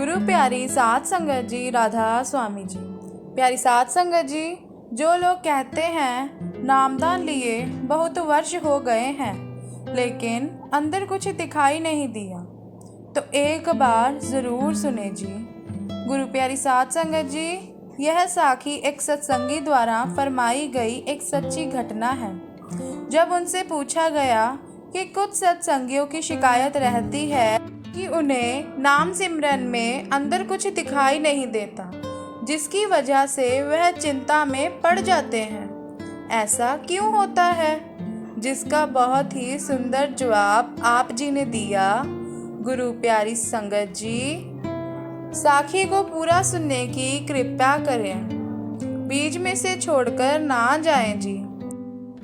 गुरु प्यारी साध संगत जी, राधा स्वामी जी। प्यारी साध संगत जी, जो लोग कहते हैं नामदान लिए बहुत वर्ष हो गए हैं लेकिन अंदर कुछ दिखाई नहीं दिया, तो एक बार ज़रूर सुने जी। गुरु प्यारी साध संगत जी, यह साखी एक सत्संगी द्वारा फरमाई गई एक सच्ची घटना है। जब उनसे पूछा गया कि कुछ सत्संगियों की शिकायत रहती है कि उन्हें नाम सिमरन में अंदर कुछ दिखाई नहीं देता, जिसकी वजह से वह चिंता में पड़ जाते हैं। ऐसा क्यों होता है? जिसका बहुत ही सुंदर जवाब आप जी ने दिया। गुरु प्यारी संगत जी, साखी को पूरा सुनने की कृपा करें, बीच में से छोड़कर ना जाएं जी।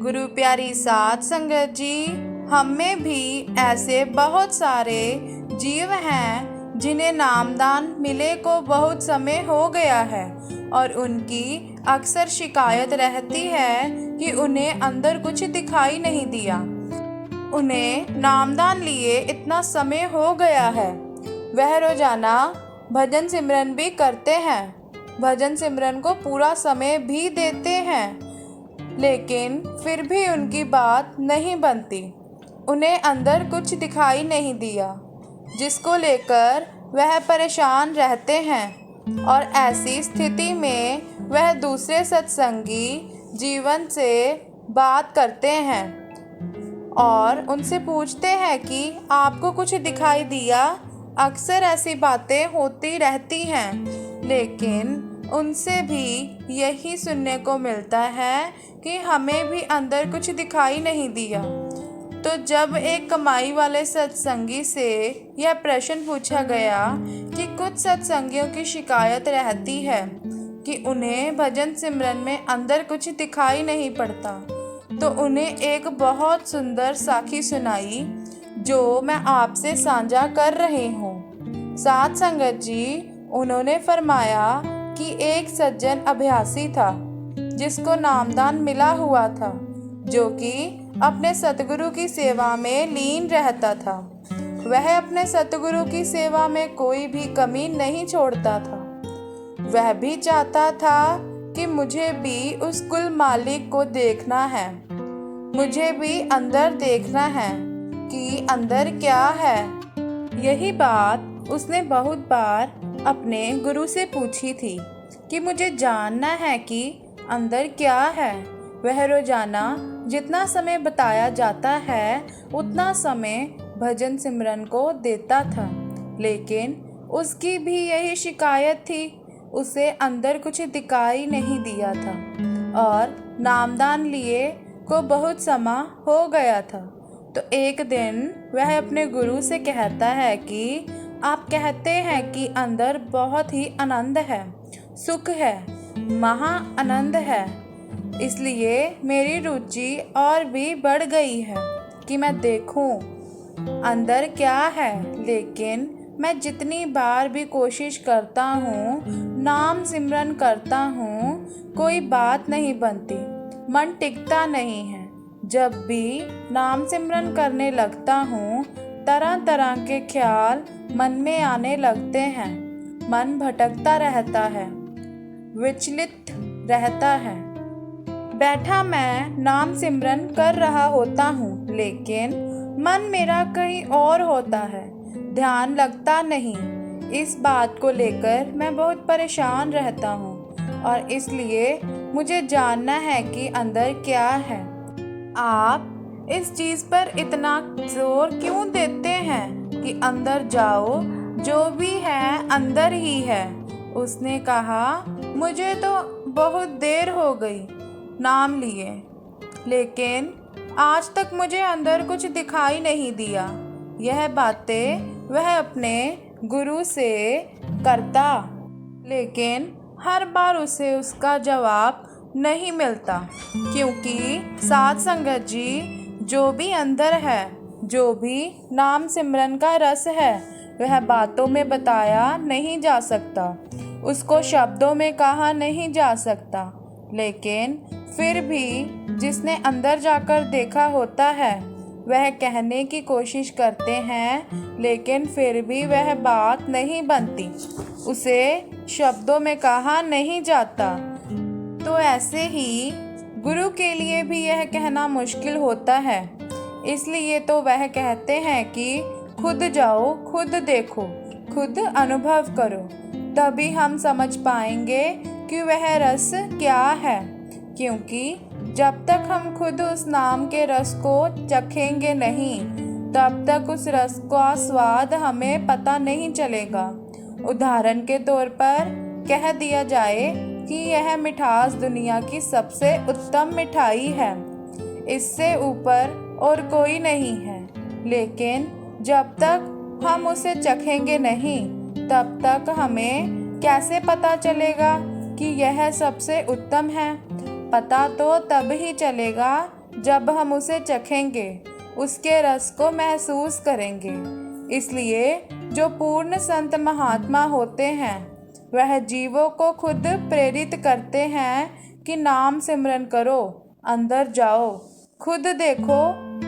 गुरु प्यारी साध संगत जी, हम में भी ऐसे बहुत सारे जीव हैं जिन्हें नामदान मिले को बहुत समय हो गया है और उनकी अक्सर शिकायत रहती है कि उन्हें अंदर कुछ दिखाई नहीं दिया। उन्हें नामदान लिए इतना समय हो गया है, वह रोजाना भजन सिमरन भी करते हैं, भजन सिमरन को पूरा समय भी देते हैं, लेकिन फिर भी उनकी बात नहीं बनती। उन्हें अंदर कुछ दिखाई नहीं दिया, जिसको लेकर वह परेशान रहते हैं और ऐसी स्थिति में वह दूसरे सत्संगी जीवन से बात करते हैं और उनसे पूछते हैं कि आपको कुछ दिखाई दिया। अक्सर ऐसी बातें होती रहती हैं, लेकिन उनसे भी यही सुनने को मिलता है कि हमें भी अंदर कुछ दिखाई नहीं दिया। तो जब एक कमाई वाले सत्संगी से यह प्रश्न पूछा गया कि कुछ सत्संगियों की शिकायत रहती है कि उन्हें भजन सिमरन में अंदर कुछ दिखाई नहीं पड़ता, तो उन्हें एक बहुत सुंदर साखी सुनाई जो मैं आपसे साझा कर रही हूँ। साध संगत जी, उन्होंने फरमाया कि एक सज्जन अभ्यासी था जिसको नामदान मिला हुआ था, जो कि अपने सतगुरु की सेवा में लीन रहता था। वह अपने सतगुरु की सेवा में कोई भी कमी नहीं छोड़ता था। वह भी चाहता था कि मुझे भी उस कुल मालिक को देखना है, मुझे भी अंदर देखना है कि अंदर क्या है। यही बात उसने बहुत बार अपने गुरु से पूछी थी कि मुझे जानना है कि अंदर क्या है। वह रोजाना जितना समय बताया जाता है उतना समय भजन सिमरन को देता था, लेकिन उसकी भी यही शिकायत थी, उसे अंदर कुछ दिखाई नहीं दिया था और नामदान लिए को बहुत समय हो गया था। तो एक दिन वह अपने गुरु से कहता है कि आप कहते हैं कि अंदर बहुत ही आनंद है, सुख है, महा आनंद है, इसलिए मेरी रुचि और भी बढ़ गई है कि मैं देखूं अंदर क्या है। लेकिन मैं जितनी बार भी कोशिश करता हूँ, नाम सिमरन करता हूँ, कोई बात नहीं बनती, मन टिकता नहीं है। जब भी नाम सिमरन करने लगता हूँ, तरह तरह के ख्याल मन में आने लगते हैं, मन भटकता रहता है, विचलित रहता है। बैठा मैं नाम सिमरन कर रहा होता हूँ, लेकिन मन मेरा कहीं और होता है, ध्यान लगता नहीं। इस बात को लेकर मैं बहुत परेशान रहता हूँ और इसलिए मुझे जानना है कि अंदर क्या है। आप इस चीज़ पर इतना जोर क्यों देते हैं कि अंदर जाओ, जो भी है अंदर ही है। उसने कहा, मुझे तो बहुत देर हो गई नाम लिए, लेकिन आज तक मुझे अंदर कुछ दिखाई नहीं दिया। यह बातें वह अपने गुरु से करता, लेकिन हर बार उसे उसका जवाब नहीं मिलता, क्योंकि साध संगत जी, जो भी अंदर है, जो भी नाम सिमरन का रस है, वह बातों में बताया नहीं जा सकता, उसको शब्दों में कहा नहीं जा सकता। लेकिन फिर भी जिसने अंदर जाकर देखा होता है, वह कहने की कोशिश करते हैं, लेकिन फिर भी वह बात नहीं बनती, उसे शब्दों में कहा नहीं जाता। तो ऐसे ही गुरु के लिए भी यह कहना मुश्किल होता है। इसलिए तो वह कहते हैं कि खुद जाओ, खुद देखो, खुद अनुभव करो, तभी हम समझ पाएंगे कि वह रस क्या है। क्योंकि जब तक हम खुद उस नाम के रस को चखेंगे नहीं, तब तक उस रस का स्वाद हमें पता नहीं चलेगा। उदाहरण के तौर पर कह दिया जाए कि यह मिठास दुनिया की सबसे उत्तम मिठाई है, इससे ऊपर और कोई नहीं है, लेकिन जब तक हम उसे चखेंगे नहीं, तब तक हमें कैसे पता चलेगा कि यह सबसे उत्तम है। पता तो तब ही चलेगा जब हम उसे चखेंगे, उसके रस को महसूस करेंगे। इसलिए जो पूर्ण संत महात्मा होते हैं, वह जीवों को खुद प्रेरित करते हैं कि नाम सिमरन करो, अंदर जाओ, खुद देखो,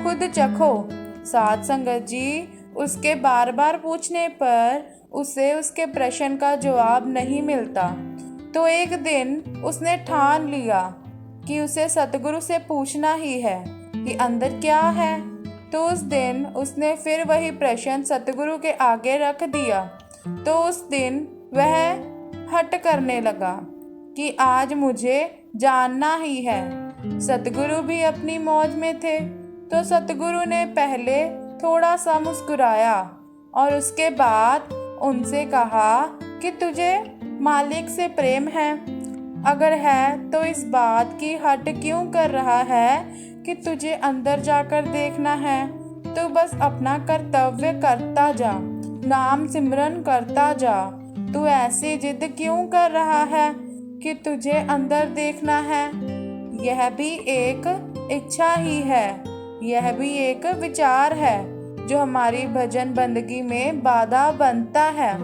खुद चखो। साध संगत जी उसके बार बार पूछने पर उसे उसके प्रश्न का जवाब नहीं मिलता। तो एक दिन उसने ठान लिया कि उसे सतगुरु से पूछना ही है कि अंदर क्या है। तो उस दिन उसने फिर वही प्रश्न सतगुरु के आगे रख दिया। तो उस दिन वह हट करने लगा कि आज मुझे जानना ही है। सतगुरु भी अपनी मौज में थे, तो सतगुरु ने पहले थोड़ा सा मुस्कुराया और उसके बाद उनसे कहा कि तुझे मालिक से प्रेम है? अगर है तो इस बात की हट क्यों कर रहा है कि तुझे अंदर जाकर देखना है? तो बस अपना कर्तव्य करता जा, नाम सिमरन करता जा। तू ऐसी जिद क्यों कर रहा है कि तुझे अंदर देखना है? यह भी एक इच्छा ही है, यह भी एक विचार है जो हमारी भजन बंदगी में बाधा बनता है।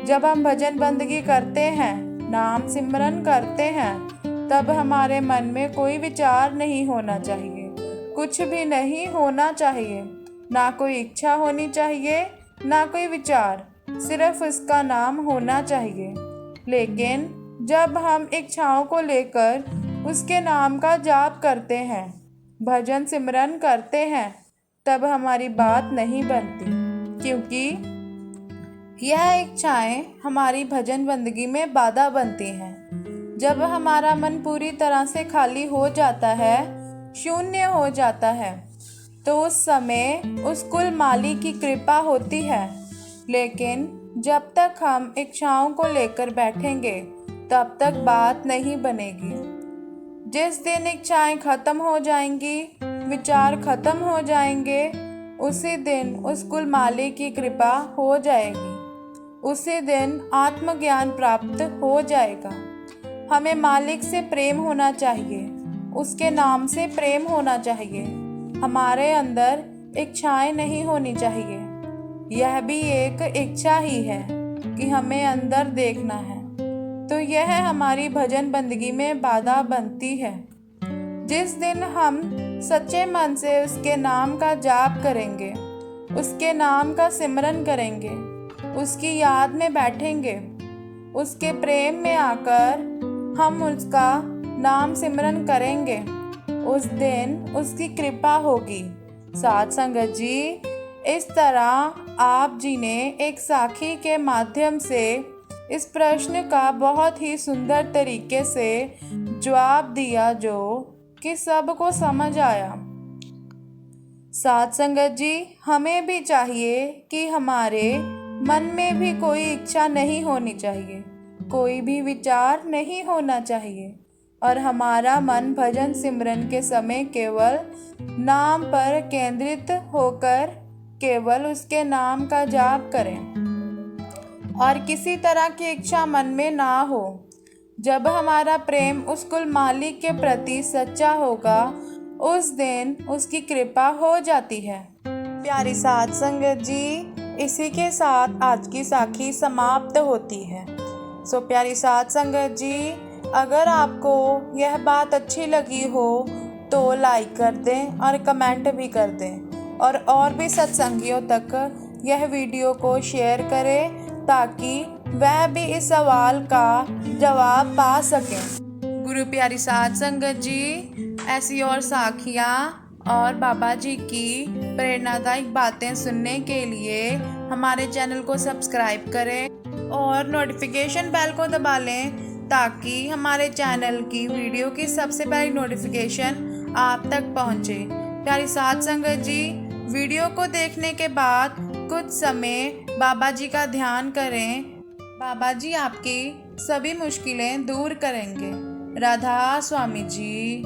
जब हम भजन बंदगी करते हैं, नाम सिमरन करते हैं, तब हमारे मन में कोई विचार नहीं होना चाहिए, कुछ भी नहीं होना चाहिए, ना कोई इच्छा होनी चाहिए, ना कोई विचार, सिर्फ उसका नाम होना चाहिए। लेकिन जब हम इच्छाओं को लेकर उसके नाम का जाप करते हैं, भजन सिमरन करते हैं, तब हमारी बात नहीं बनती, क्योंकि यह इच्छाएं हमारी भजन बंदगी में बाधा बनती हैं। जब हमारा मन पूरी तरह से खाली हो जाता है, शून्य हो जाता है, तो उस समय उस कुल मालिक की कृपा होती है। लेकिन जब तक हम इच्छाओं को लेकर बैठेंगे, तब तक बात नहीं बनेगी। जिस दिन इच्छाएं खत्म हो जाएंगी, विचार खत्म हो जाएंगे, उसी दिन उस कुल मालिक की कृपा हो जाएगी, उसी दिन आत्मज्ञान प्राप्त हो जाएगा। हमें मालिक से प्रेम होना चाहिए, उसके नाम से प्रेम होना चाहिए। हमारे अंदर इच्छाएं नहीं होनी चाहिए। यह भी एक इच्छा ही है कि हमें अंदर देखना है, तो यह हमारी भजन बंदगी में बाधा बनती है। जिस दिन हम सच्चे मन से उसके नाम का जाप करेंगे, उसके नाम का सिमरन करेंगे, उसकी याद में बैठेंगे, उसके प्रेम में आकर हम उसका नाम सिमरन करेंगे, उस दिन उसकी कृपा होगी। साध संगत जी, इस तरह आप जी ने एक साखी के माध्यम से इस प्रश्न का बहुत ही सुंदर तरीके से जवाब दिया, जो कि सबको समझ आया। साध संगत जी, हमें भी चाहिए कि हमारे मन में भी कोई इच्छा नहीं होनी चाहिए, कोई भी विचार नहीं होना चाहिए, और हमारा मन भजन सिमरन के समय केवल नाम पर केंद्रित होकर केवल उसके नाम का जाप करें और किसी तरह की इच्छा मन में ना हो। जब हमारा प्रेम उस कुल मालिक के प्रति सच्चा होगा, उस दिन उसकी कृपा हो जाती है। प्यारी साध संगत जी, इसी के साथ आज की साखी समाप्त होती है। सो प्यारी साध संगत जी, अगर आपको यह बात अच्छी लगी हो तो लाइक कर दें और कमेंट भी कर दें। और भी सत्संगियों तक यह वीडियो को शेयर करें ताकि वह भी इस सवाल का जवाब पा सकें। गुरु प्यारी साध संगत जी, ऐसी और साखियाँ और बाबा जी की प्रेरणादायक बातें सुनने के लिए हमारे चैनल को सब्सक्राइब करें और नोटिफिकेशन बेल को दबा लें ताकि हमारे चैनल की वीडियो की सबसे पहली नोटिफिकेशन आप तक पहुंचे। प्यारी साध संगत जी, वीडियो को देखने के बाद कुछ समय बाबा जी का ध्यान करें। बाबा जी आपकी सभी मुश्किलें दूर करेंगे। राधा स्वामी जी।